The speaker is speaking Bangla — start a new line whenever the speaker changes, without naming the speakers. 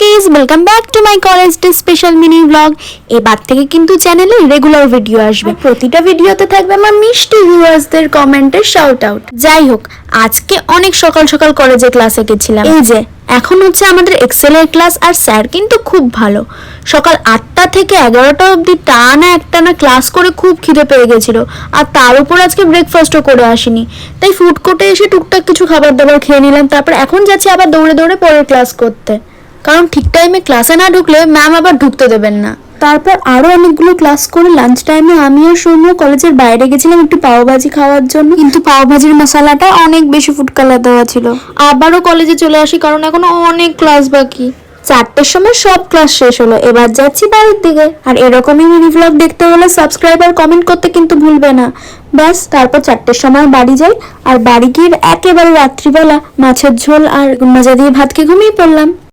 Guys, welcome back to my college day special mini blog. এবার থেকে কিন্তু চ্যানেলে রেগুলার ভিডিও আসবে। প্রতিটা ভিডিওতে থাকবে আমার মিষ্টি ভিউয়ার্সদের কমেন্টের শাউট আউট। যাই হোক, আজকে অনেক সকাল সকাল কলেজে ক্লাসে গেছিলাম। এই যে এখন হচ্ছে আমাদের এক্সেলের ক্লাস, আর স্যার কিন্তু খুব ভালো। সকাল 8টা থেকে 11টা অবধি টানা একটানা ক্লাস করে খুব খিদে পেয়ে গেছিল, আর তার উপর আজকে ব্রেকফাস্টও করে আসিনি। তাই ফুড কোর্টে এসে টুকটাক কিছু খাবার দাবার খেয়ে নিলাম। তারপর এখন যাচ্ছি আবার দৌড়ে দৌড়ে পরের ক্লাস করতে, কারণ ঠিক টাইমে ক্লাসে না ঢুকলে ম্যাম আবার ঢুকতে দেবেন না। তারপর আরো অনেকগুলো ক্লাস করে লাঞ্চ টাইমে আমি আর সৌম্য কলেজের বাইরে গেছিলাম একটু পাওভাজি খাওয়ার জন্য, কিন্তু পাওভাজির মশলাটা অনেক বেশি ফুড কালার দেওয়া ছিল। আবারও কলেজে চলে আসি কারণ এখনো অনেক ক্লাস বাকি। 4টের সময় সব ক্লাস শেষ হলো, এবার যাচ্ছি বাড়ির দিকে। আর এরকমই মিনি ভ্লগ দেখতে হলে সাবস্ক্রাইব আর কমেন্ট করতে কিন্তু ভুলবে না। ব্যাস, তারপর 4টের সময় বাড়ি যাই, আর বাড়ি গিয়ে একেবারে রাত্রিবেলা মাছের ঝোল আর মাজা দিয়ে ভাত খেয়ে ঘুমিয়ে পড়লাম।